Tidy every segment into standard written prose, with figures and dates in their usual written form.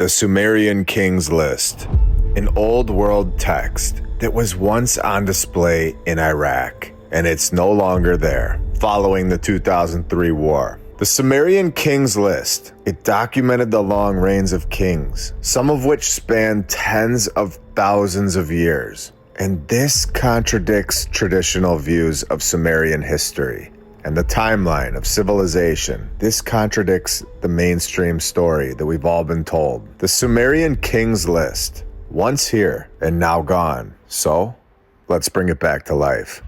The Sumerian Kings List, an old world text that was once on display in Iraq, and it's no longer there following the 2003 war. The Sumerian Kings List, it documented the long reigns of kings, some of which spanned tens of thousands of years. And this contradicts traditional views of Sumerian history and the timeline of civilization. This contradicts the mainstream story that we've all been told. The Sumerian Kings List, once here and now gone. So, let's bring it back to life.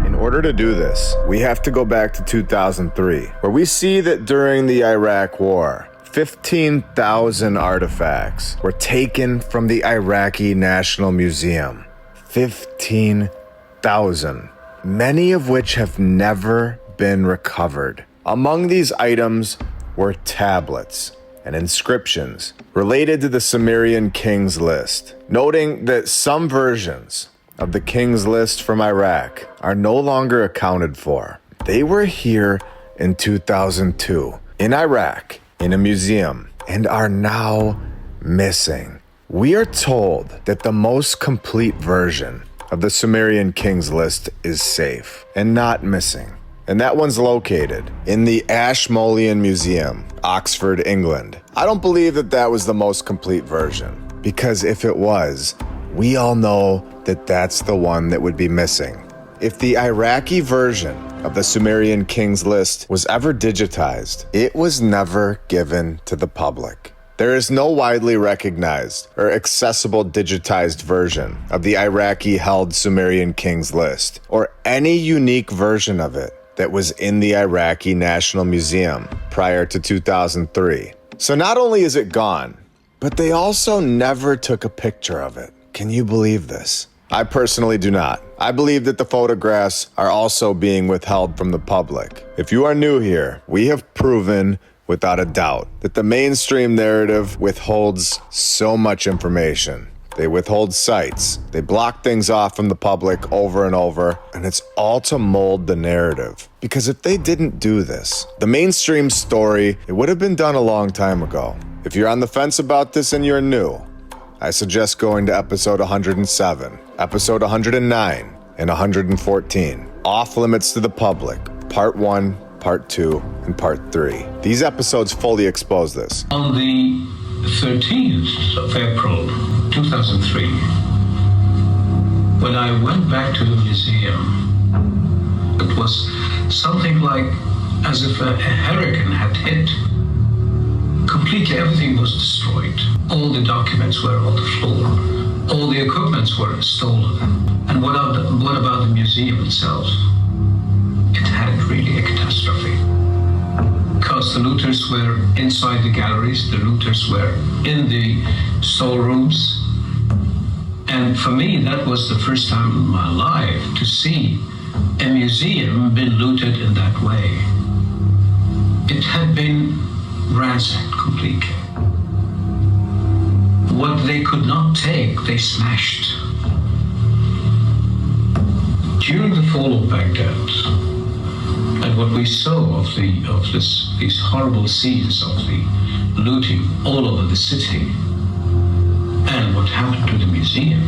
In order to do this, we have to go back to 2003, where we see that during the Iraq War, 15,000 artifacts were taken from the Iraqi National Museum. 15,000, many of which have never been recovered. Among these items were tablets and inscriptions related to the Sumerian Kings List, noting that some versions of the Kings List from Iraq are no longer accounted for. They were here in 2002 in Iraq in a museum and are now missing. We are told that the most complete version of the Sumerian Kings List is safe and not missing. And that one's located in the Ashmolean Museum, Oxford, England. I don't believe that that was the most complete version, because if it was, we all know that that's the one that would be missing. If the Iraqi version of the Sumerian Kings List was ever digitized, it was never given to the public. There is no widely recognized or accessible digitized version of the Iraqi-held Sumerian Kings List, or any unique version of it that was in the Iraqi National Museum prior to 2003. So not only is it gone, but they also never took a picture of it. Can you believe this? I personally do not. I believe that the photographs are also being withheld from the public. If you are new here, we have proven without a doubt that the mainstream narrative withholds so much information. They withhold sites. They block things off from the public over and over, and it's all to mold the narrative. Because if they didn't do this, the mainstream story, it would have been done a long time ago. If you're on the fence about this and you're new, I suggest going to episode 107, episode 109, and 114. Off Limits to the Public, Part 1, Part 2, and Part 3. These episodes fully expose this. On the 13th of April 2003, when I went back to the museum, it was something like as if a hurricane had hit. Completely everything was destroyed. All the documents were on the floor. All the equipments were stolen. And what about the museum itself? It had really a catastrophe. Because the looters were inside the galleries, the looters were in the storerooms. And for me, that was the first time in my life to see a museum being looted in that way. It had been ransacked completely. What they could not take, they smashed. During the fall of Baghdad, and what we saw of these horrible scenes of the looting all over the city, and what happened to the museum,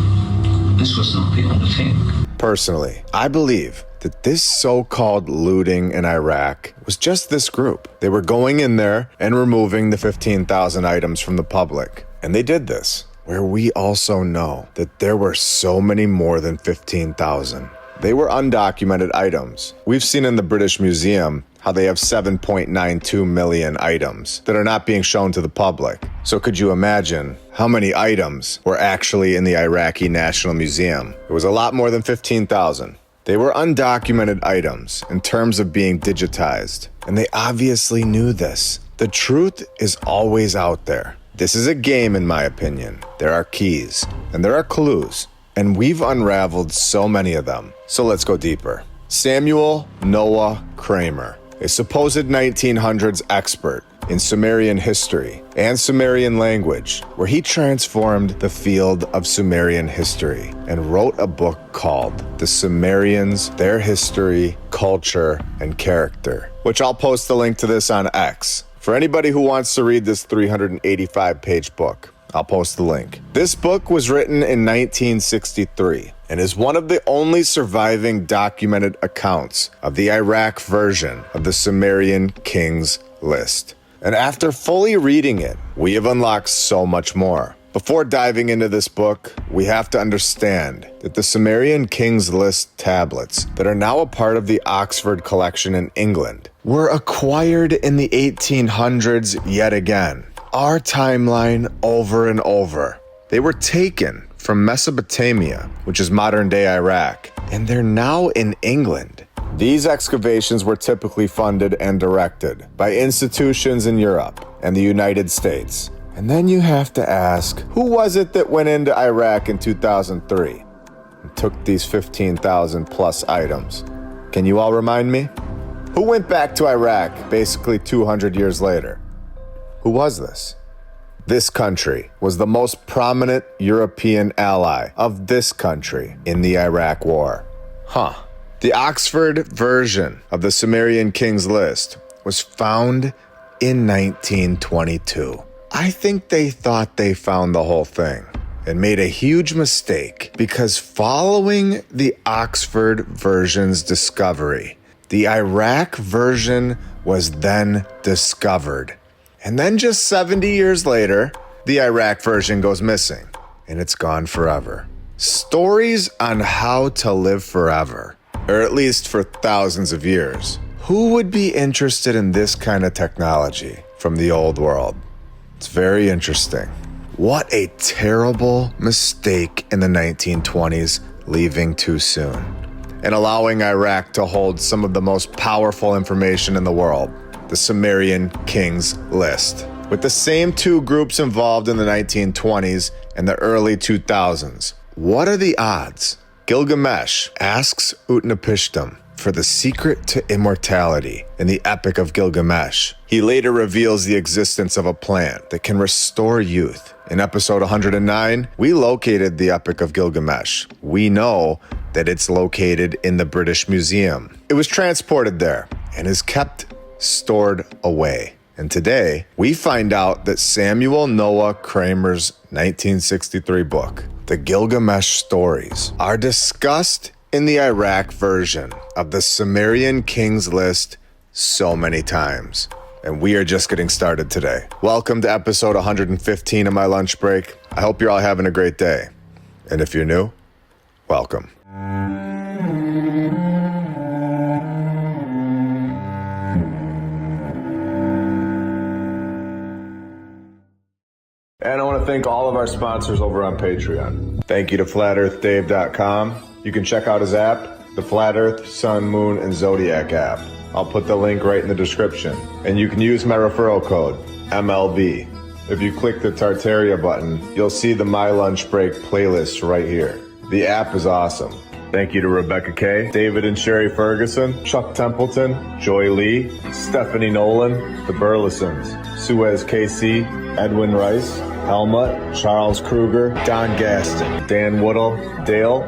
this was not the only thing. Personally, I believe that this so-called looting in Iraq was just this group. They were going in there and removing the 15,000 items from the public. And they did this, where we also know that there were so many more than 15,000. They were undocumented items. We've seen in the British Museum how they have 7.92 million items that are not being shown to the public. So could you imagine how many items were actually in the Iraqi National Museum? It was a lot more than 15,000. They were undocumented items in terms of being digitized, and they obviously knew this. The truth is always out there. This is a game, in my opinion. There are keys, and there are clues, and we've unraveled so many of them. So let's go deeper. Samuel Noah Kramer, a supposed 1900s expert in Sumerian history and Sumerian language, where he transformed the field of Sumerian history and wrote a book called The Sumerians, Their History, Culture, and Character, which I'll post the link to this on X For anybody who wants to read this 385-page book, I'll post the link. This book was written in 1963 and is one of the only surviving documented accounts of the Iraq version of the Sumerian Kings List. And after fully reading it, we have unlocked so much more. Before diving into this book, we have to understand that the Sumerian Kings List tablets that are now a part of the Oxford collection in England were acquired in the 1800s yet again. Our timeline over and over. They were taken from Mesopotamia, which is modern-day Iraq, and they're now in England. These excavations were typically funded and directed by institutions in Europe and the United States. And then you have to ask, who was it that went into Iraq in 2003 and took these 15,000 plus items? Can you all remind me? Who went back to Iraq basically 200 years later? Who was this? This country was the most prominent European ally of this country in the Iraq War. The Oxford version of the Sumerian Kings List was found in 1922. I think they thought they found the whole thing and made a huge mistake because following the Oxford version's discovery, the Iraq version was then discovered. And then just 70 years later, the Iraq version goes missing and it's gone forever. Stories on how to live forever, or at least for thousands of years. Who would be interested in this kind of technology from the old world? It's very interesting. What a terrible mistake in the 1920s, leaving too soon and allowing Iraq to hold some of the most powerful information in the world, the Sumerian Kings List. With the same two groups involved in the 1920s and the early 2000s, what are the odds? Gilgamesh asks Utnapishtim for the secret to immortality in the Epic of Gilgamesh. He later reveals the existence of a plant that can restore youth. In episode 109, we located the Epic of Gilgamesh. We know that it's located in the British Museum. It was transported there and is kept stored away. And today, we find out that Samuel Noah Kramer's 1963 book, The Gilgamesh Stories, are discussed in the Iraq version of the Sumerian Kings List so many times. And we are just getting started today. Welcome to episode 115 of my lunch break. I hope you're all having a great day. And if you're new, welcome. And I want to thank all of our sponsors over on Patreon. Thank you to FlatEarthDave.com. You can check out his app, the Flat Earth, Sun, Moon, and Zodiac app. I'll put the link right in the description. And you can use my referral code, MLB. If you click the Tartaria button, you'll see the My Lunch Break playlist right here. The app is awesome. Thank you to Rebecca Kay, David and Sherry Ferguson, Chuck Templeton, Joy Lee, Stephanie Nolan, the Burlesons, Suez KC, Edwin Rice, Helmut, Charles Kruger, Don Gaston, Dan Woodall, Dale,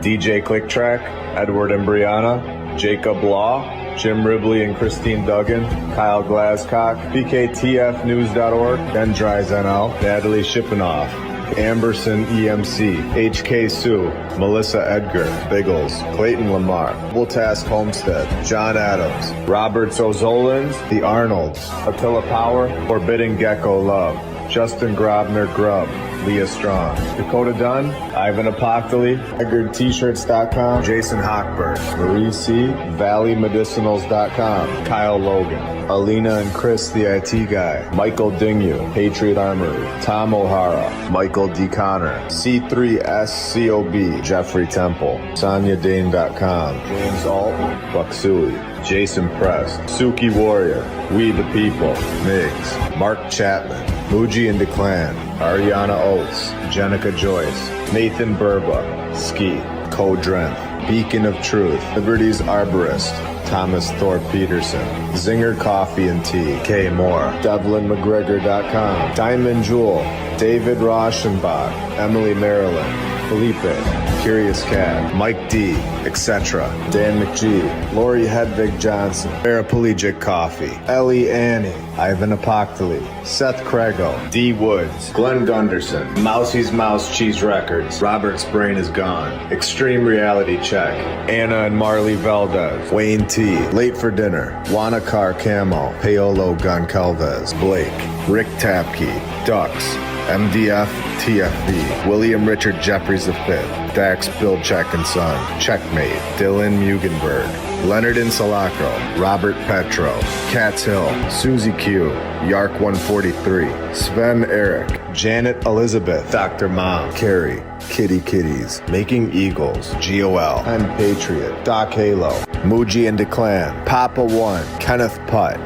DJ Clicktrack, Edward and Brianna, Jacob Law, Jim Ribley and Christine Duggan, Kyle Glascock, BKTFnews.org, Ben Dries NL, Natalie Shippenoff, Amberson EMC, HK Sue, Melissa Edgar, Biggles, Clayton Lamar, Double Task Homestead, John Adams, Robert Zozolins, The Arnolds, Attila Power, Forbidden Gecko Love, Justin Grobner Grubb, Leah Strong, Dakota Dunn, Ivan Apoctoli, EdgarT-shirts.com, Jason Hochberg, Marie C, ValleyMedicinals.com, Kyle Logan, Alina and Chris the IT Guy, Michael Dingyu, Patriot Armory, Tom O'Hara, Michael D. Connor, C3SCOB, Jeffrey Temple, SoniaDane.com, James Alt, Bucksui, Jason Prest, Suki Warrior, We the People, Migs, Mark Chapman, Muji and DeClan, Ariana Oates, Jenica Joyce, Nathan Burba, Ski, Code Drenth, Beacon of Truth, Liberty's Arborist, Thomas Thorpe Peterson, Zinger Coffee and Tea, Kay Moore, DevlinMcGregor.com, Diamond Jewel, David Rauschenbach, Emily Maryland, Felipe, Curious Cat, Mike D, etc., Dan McGee, Lori Hedvig Johnson, Paraplegic Coffee, Ellie Annie, Ivan Apoctoli, Seth Craigo, D Woods, Glenn Gunderson, Mousie's Mouse Cheese Records, Robert's Brain is Gone, Extreme Reality Check, Anna and Marley Valdez, Wayne T, Late for Dinner, Wanakar Camo, Paolo Goncalves, Blake, Rick Tapke, Ducks, MDF TFB, William Richard Jeffries V, Dax Billcheck and Son, Checkmate, Dylan Mugenberg, Leonard Insalacro, Robert Petro, Katz Hill, Susie Q, Yark 143, Sven Eric, Janet Elizabeth, Dr. Mom, Carrie, Kitty Kitties, Making Eagles, GOL, I'm Patriot, Doc Halo, Muji and Declan, Papa One, Kenneth Putt,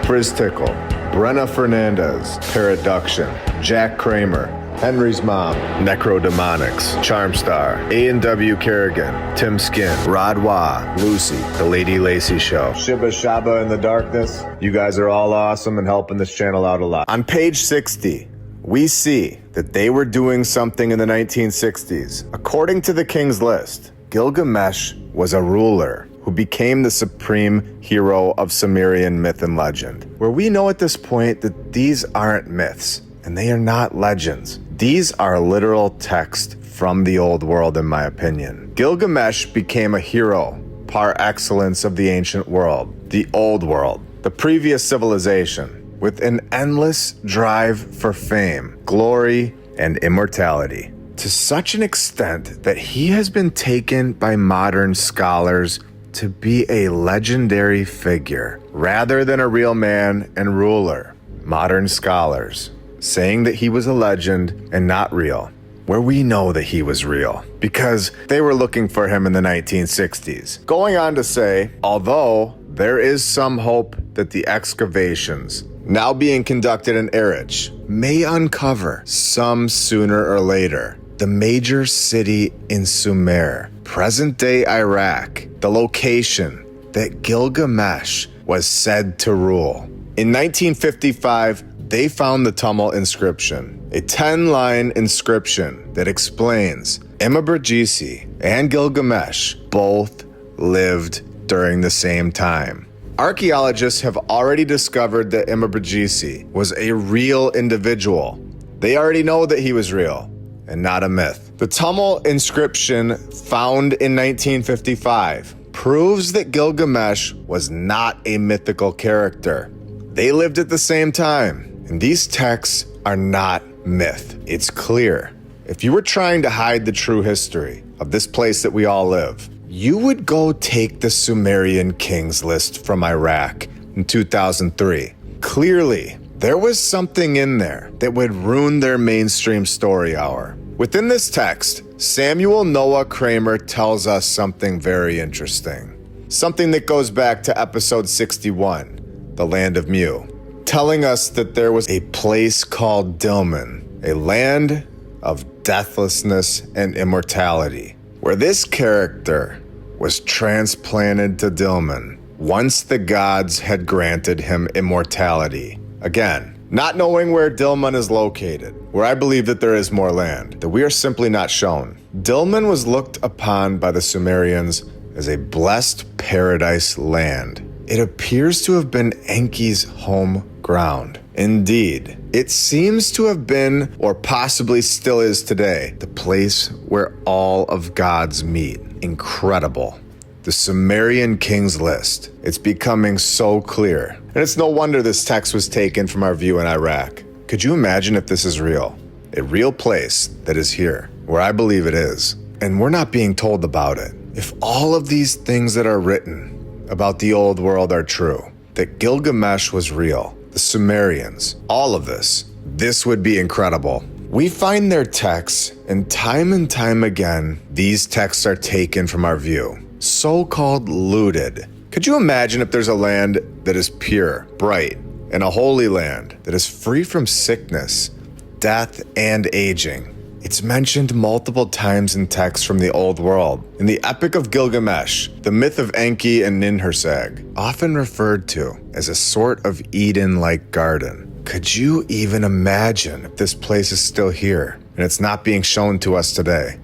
Frizz Tickle, Brenna Fernandez, Paraduction, Jack Kramer, Henry's Mom, Necrodemonics, Charmstar, A&W Kerrigan, Tim Skin, Rod Wah, Lucy, The Lady Lacey Show, Shibba Shaba in the Darkness. You guys are all awesome and helping this channel out a lot. On page 60, we see that they were doing something in the 1960s. According to the King's List, Gilgamesh was a ruler who became the supreme hero of Sumerian myth and legend, where we know at this point that these aren't myths and they are not legends. These are literal text from the old world, in my opinion. Gilgamesh became a hero par excellence of the ancient world, the old world, the previous civilization, with an endless drive for fame, glory, and immortality, to such an extent that he has been taken by modern scholars to be a legendary figure rather than a real man and ruler. Modern scholars saying that he was a legend and not real, where we know that he was real because they were looking for him in the 1960s. Going on to say, although there is some hope that the excavations now being conducted in Erech may uncover some sooner or later the major city in Sumer, present-day Iraq, the location that Gilgamesh was said to rule. In 1955, they found the Tumul inscription, a 10-line inscription that explains Immobrigisi and Gilgamesh both lived during the same time. Archaeologists have already discovered that Immobrigisi was a real individual. They already know that he was real and not a myth. The Tumul inscription found in 1955 proves that Gilgamesh was not a mythical character. They lived at the same time. And these texts are not myth. It's clear. If you were trying to hide the true history of this place that we all live, you would go take the Sumerian Kings List from Iraq in 2003. Clearly, there was something in there that would ruin their mainstream story hour. Within this text, Samuel Noah Kramer tells us something very interesting. Something that goes back to episode 61, The Land of Mu, telling us that there was a place called Dilmun, a land of deathlessness and immortality, where this character was transplanted to Dilmun once the gods had granted him immortality. Again, not knowing where Dilmun is located, where I believe that there is more land, that we are simply not shown. Dilmun was looked upon by the Sumerians as a blessed paradise land. It appears to have been Enki's home ground. Indeed, it seems to have been, or possibly still is today, the place where all of gods meet. Incredible. The Sumerian Kings List. It's becoming so clear. And it's no wonder this text was taken from our view in Iraq. Could you imagine if this is real? A real place that is here, where I believe it is. And we're not being told about it. If all of these things that are written about the old world are true, that Gilgamesh was real, the Sumerians, all of this would be incredible. We find their texts, and time again, these texts are taken from our view, so-called looted. Could you imagine if there's a land that is pure, bright, and a holy land that is free from sickness, death, and aging? It's mentioned multiple times in texts from the old world. In the Epic of Gilgamesh, the myth of Enki and Ninhursag, often referred to as a sort of Eden-like garden. Could you even imagine if this place is still here and it's not being shown to us today?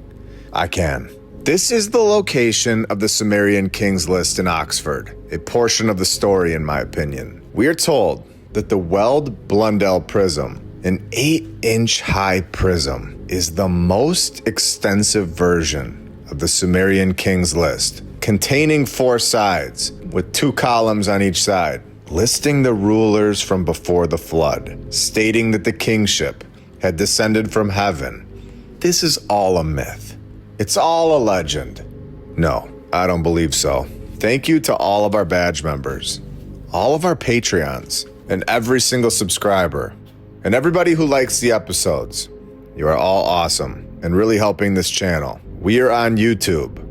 I can. This is the location of the Sumerian King's List in Oxford, a portion of the story in my opinion. We are told that the Weld Blundell prism, an 8-inch high prism, is the most extensive version of the Sumerian King's List, containing 4 sides with 2 columns on each side, listing the rulers from before the flood, stating that the kingship had descended from heaven. This is all a myth. It's all a legend. No, I don't believe so. Thank you to all of our badge members, all of our Patreons, and every single subscriber, and everybody who likes the episodes. You are all awesome and really helping this channel. We are on YouTube,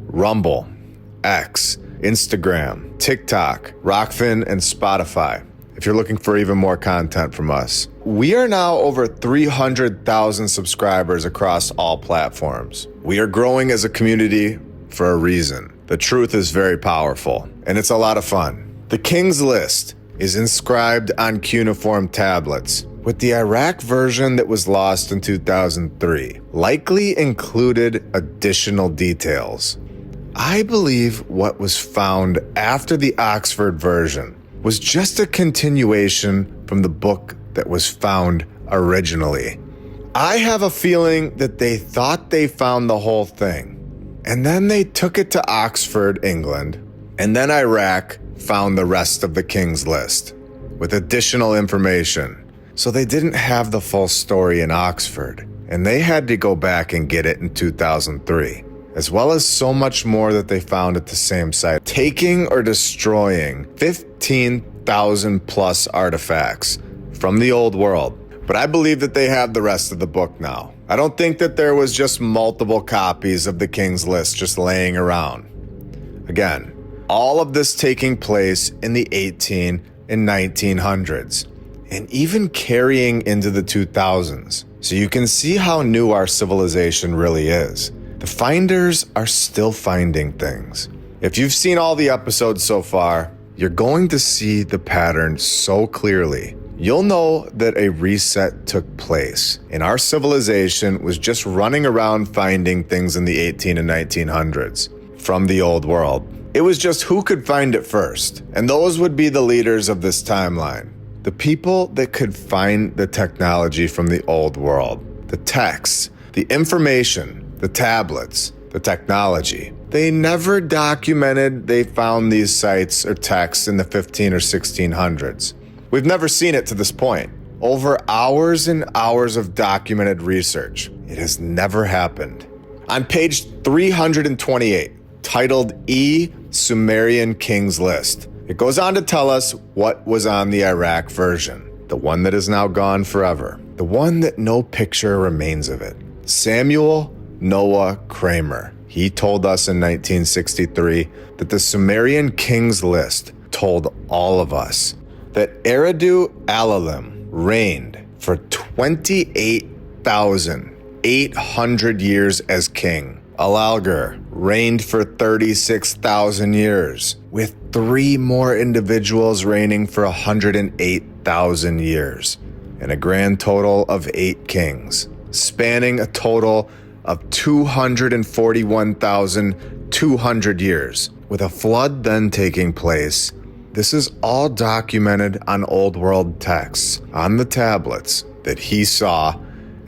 Rumble, X, Instagram, TikTok, Rockfin, and Spotify, if you're looking for even more content from us. We are now over 300,000 subscribers across all platforms. We are growing as a community for a reason. The truth is very powerful, and it's a lot of fun. The King's List is inscribed on cuneiform tablets, with the Iraq version that was lost in 2003 likely included additional details. I believe what was found after the Oxford version was just a continuation from the book that was found originally. I have a feeling that they thought they found the whole thing, and then they took it to Oxford, England, and then Iraq found the rest of the King's List with additional information. So they didn't have the full story in Oxford, and they had to go back and get it in 2003, as well as so much more that they found at the same site, taking or destroying 15,000 plus artifacts from the old world. But I believe that they have the rest of the book now. I don't think that there was just multiple copies of the King's List just laying around. Again, all of this taking place in the 18 and 1900s, and even carrying into the 2000s. So you can see how new our civilization really is. The finders are still finding things. If you've seen all the episodes so far, you're going to see the pattern so clearly. You'll know that a reset took place, and our civilization was just running around finding things in the 18 and 1900s from the old world. It was just who could find it first, and those would be the leaders of this timeline. The people that could find the technology from the old world, the texts, the information, the tablets, the technology. They never documented they found these sites or texts in the 15 or 1600s. We've never seen it to this point. Over hours and hours of documented research, it has never happened. On page 328, titled Sumerian King's List, it goes on to tell us what was on the Iraq version, the one that is now gone forever, the one that no picture remains of it. Samuel Noah Kramer, he told us in 1963 that the Sumerian King's List told all of us that Eridu Alalim reigned for 28,800 years as king. Alalgur reigned for 36,000 years, with 3 more individuals reigning for 108,000 years, and a grand total of 8 kings, spanning a total of 241,200 years, with a flood then taking place. This is all documented on old world texts, on the tablets that he saw,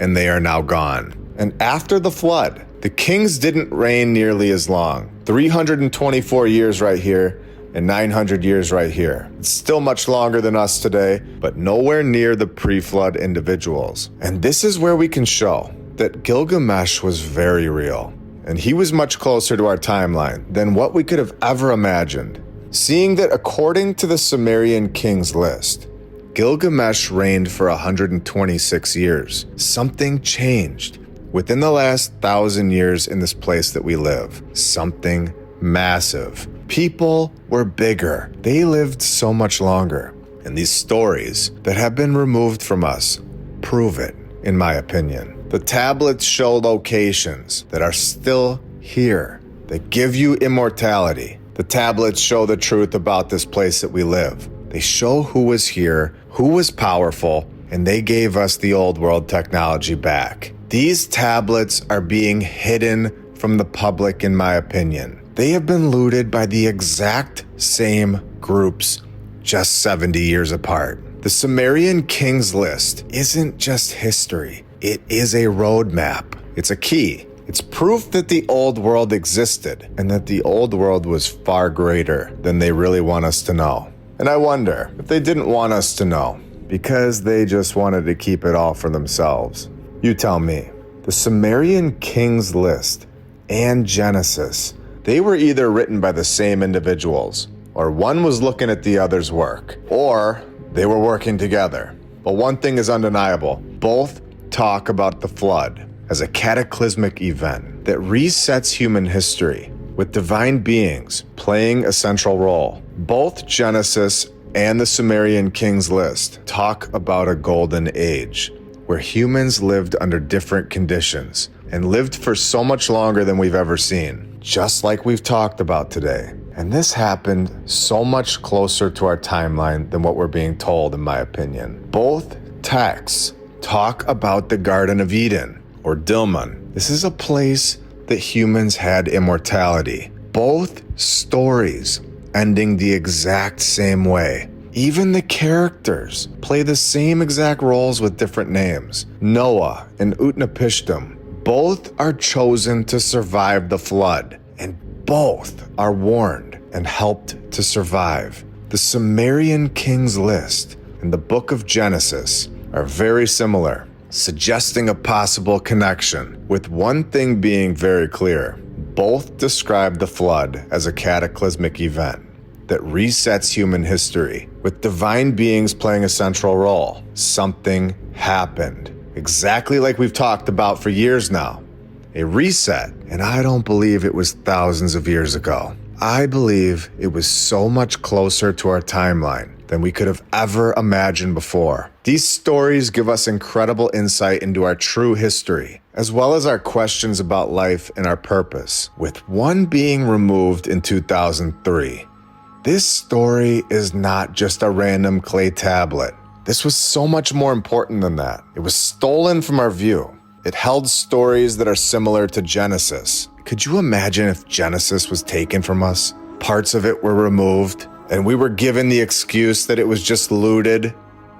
and they are now gone. And after the flood, the kings didn't reign nearly as long. 324 years right here and 900 years right here. It's still much longer than us today, but nowhere near the pre-flood individuals. And this is where we can show that Gilgamesh was very real, and he was much closer to our timeline than what we could have ever imagined. Seeing that according to the Sumerian King's List, Gilgamesh reigned for 126 years. Something changed within the last 1,000 years in this place that we live. Something massive. People were bigger. They lived so much longer. And these stories that have been removed from us prove it, in my opinion. The tablets show locations that are still here, that give you immortality. The tablets show the truth about this place that we live. They show who was here, who was powerful, and they gave us the old world technology back. These tablets are being hidden from the public, in my opinion. They have been looted by the exact same groups, just 70 years apart. The Sumerian Kings List isn't just history. It is a roadmap. It's a key. It's proof that the old world existed and that the old world was far greater than they really want us to know. And I wonder if they didn't want us to know because they just wanted to keep it all for themselves. You tell me. The Sumerian Kings List and Genesis, they were either written by the same individuals, or one was looking at the other's work, or they were working together. But one thing is undeniable. Both talk about the flood as a cataclysmic event that resets human history, with divine beings playing a central role. Both Genesis and the Sumerian Kings List talk about a golden age, where humans lived under different conditions and lived for so much longer than we've ever seen, just like we've talked about today. And this happened so much closer to our timeline than what we're being told, in my opinion. Both texts talk about the Garden of Eden, or Dilmun. This is a place that humans had immortality. Both stories ending the exact same way. Even the characters play the same exact roles with different names. Noah and Utnapishtim both are chosen to survive the flood, and both are warned and helped to survive. The Sumerian Kings List and the Book of Genesis are very similar, suggesting a possible connection, with one thing being very clear. Both describe the flood as a cataclysmic event that resets human history, with divine beings playing a central role. Something happened, exactly like we've talked about for years now. A reset, and I don't believe it was thousands of years ago. I believe it was so much closer to our timeline than we could have ever imagined before. These stories give us incredible insight into our true history, as well as our questions about life and our purpose, with one being removed in 2003. This story is not just a random clay tablet. This was so much more important than that. It was stolen from our view. It held stories that are similar to Genesis. Could you imagine if Genesis was taken from us? Parts of it were removed, and we were given the excuse that it was just looted.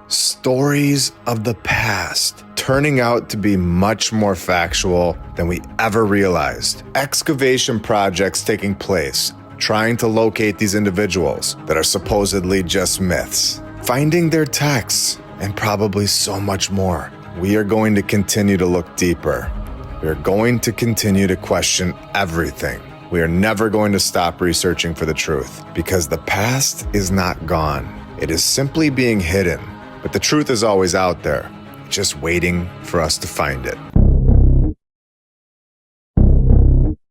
Stories of the past turning out to be much more factual than we ever realized. Excavation projects taking place, trying to locate these individuals that are supposedly just myths. Finding their texts, and probably so much more. We are going to continue to look deeper. We are going to continue to question everything. We are never going to stop researching for the truth, because the past is not gone. It is simply being hidden, but the truth is always out there, just waiting for us to find it.